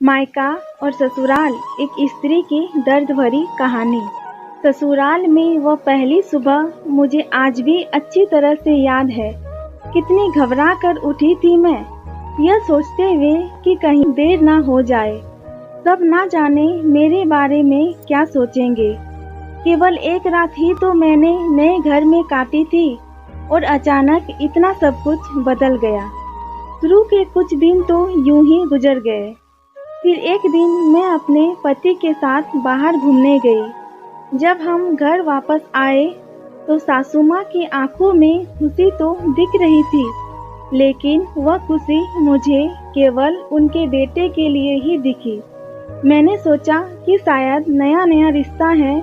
मायका और ससुराल एक स्त्री की दर्द भरी कहानी। ससुराल में वह पहली सुबह मुझे आज भी अच्छी तरह से याद है। कितनी घबरा कर उठी थी मैं, यह सोचते हुए कि कहीं देर ना हो जाए। सब ना जाने मेरे बारे में क्या सोचेंगे। केवल एक रात ही तो मैंने नए घर में काटी थी और अचानक इतना सब कुछ बदल गया। शुरू के कुछ दिन तो यूं ही गुजर गए। फिर एक दिन मैं अपने पति के साथ बाहर घूमने गई। जब हम घर वापस आए तो सासू माँ की आंखों में खुशी तो दिख रही थी, लेकिन वह खुशी मुझे केवल उनके बेटे के लिए ही दिखी। मैंने सोचा कि शायद नया नया रिश्ता है,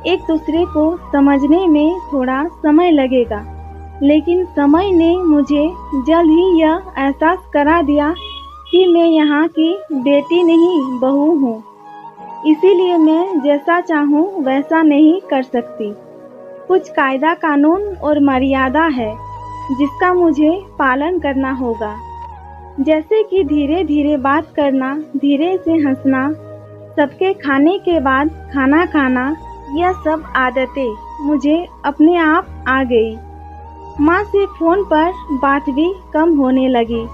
एक दूसरे को समझने में थोड़ा समय लगेगा, लेकिन समय ने मुझे जल्द ही यह एहसास करा दिया कि मैं यहाँ की बेटी नहीं बहू हूँ। इसीलिए मैं जैसा चाहूँ वैसा नहीं कर सकती। कुछ कायदा कानून और मर्यादा है जिसका मुझे पालन करना होगा, जैसे कि धीरे धीरे बात करना, धीरे से हंसना, सबके खाने के बाद खाना खाना। यह सब आदतें मुझे अपने आप आ गई। माँ से फोन पर बात भी कम होने लगी,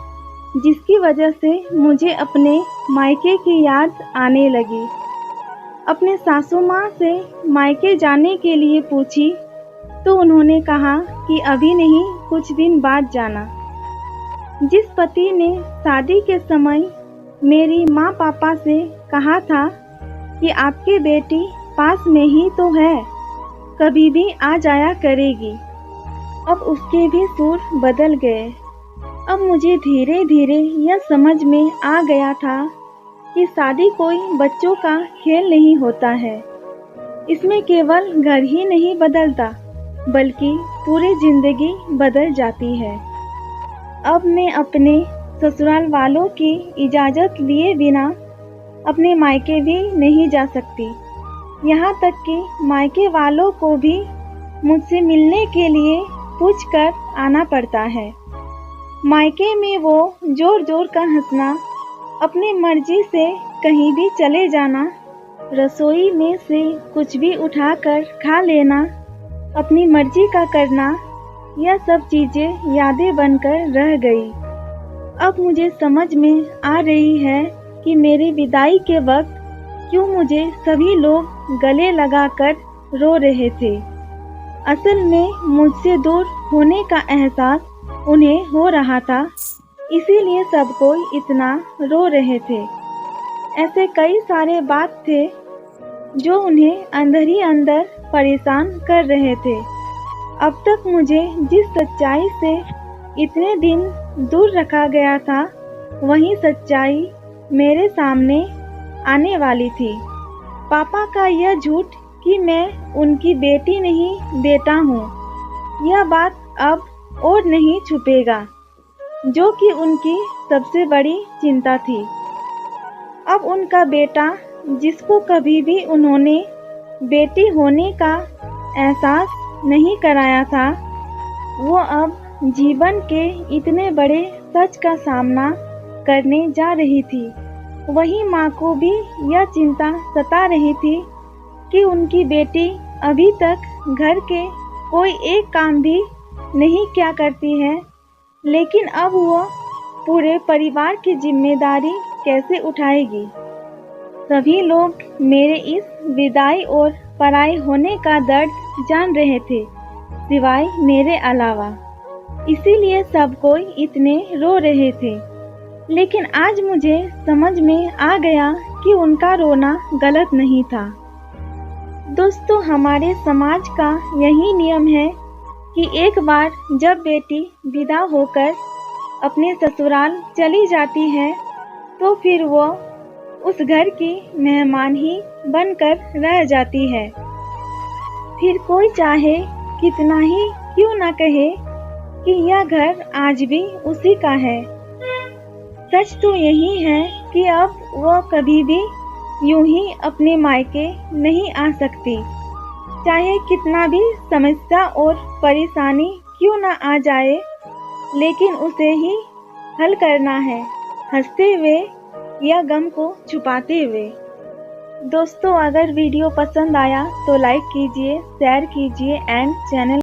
जिसकी वजह से मुझे अपने मायके की याद आने लगी। अपने सासू माँ से मायके जाने के लिए पूछी तो उन्होंने कहा कि अभी नहीं, कुछ दिन बाद जाना। जिस पति ने शादी के समय मेरी माँ पापा से कहा था कि आपकी बेटी पास में ही तो है, कभी भी आ जाया करेगी, अब उसके भी सुर बदल गए। अब मुझे धीरे धीरे यह समझ में आ गया था कि शादी कोई बच्चों का खेल नहीं होता है। इसमें केवल घर ही नहीं बदलता, बल्कि पूरी जिंदगी बदल जाती है। अब मैं अपने ससुराल वालों की इजाज़त लिए बिना अपने मायके भी नहीं जा सकती। यहाँ तक कि मायके वालों को भी मुझसे मिलने के लिए पूछ कर आना पड़ता है। मायके में वो जोर जोर का हंसना, अपनी मर्जी से कहीं भी चले जाना, रसोई में से कुछ भी उठाकर खा लेना, अपनी मर्जी का करना, यह सब चीजें यादें बनकर रह गई। अब मुझे समझ में आ रही है कि मेरी विदाई के वक्त क्यों मुझे सभी लोग गले लगाकर रो रहे थे। असल में मुझसे दूर होने का एहसास उन्हें हो रहा था, इसीलिए सब कोई इतना रो रहे थे। ऐसे कई सारे बात थे जो उन्हें अंदर ही अंदर परेशान कर रहे थे। अब तक मुझे जिस सच्चाई से इतने दिन दूर रखा गया था, वही सच्चाई मेरे सामने आने वाली थी। पापा का यह झूठ कि मैं उनकी बेटी नहीं बेटा हूँ, यह बात अब और नहीं छुपेगा, जो कि उनकी सबसे बड़ी चिंता थी। अब उनका बेटा, जिसको कभी भी उन्होंने बेटी होने का एहसास नहीं कराया था, वो अब जीवन के इतने बड़े सच का सामना करने जा रही थी। वही माँ को भी यह चिंता सता रही थी कि उनकी बेटी अभी तक घर के कोई एक काम भी नहीं क्या करती है, लेकिन अब वह पूरे परिवार की जिम्मेदारी कैसे उठाएगी। सभी लोग मेरे इस विदाई और पराई होने का दर्द जान रहे थे, सिवाय मेरे अलावा। इसीलिए सब कोई इतने रो रहे थे। लेकिन आज मुझे समझ में आ गया कि उनका रोना गलत नहीं था। दोस्तों, हमारे समाज का यही नियम है कि एक बार जब बेटी विदा होकर अपने ससुराल चली जाती है, तो फिर वो उस घर की मेहमान ही बनकर रह जाती है। फिर कोई चाहे कितना ही क्यों ना कहे कि यह घर आज भी उसी का है। सच तो यही है कि अब वो कभी भी यूं ही अपने मायके नहीं आ सकती। चाहे कितना भी समस्या और परेशानी क्यों ना आ जाए, लेकिन उसे ही हल करना है, हंसते हुए या गम को छुपाते हुए। दोस्तों, अगर वीडियो पसंद आया तो लाइक कीजिए, शेयर कीजिए एंड चैनल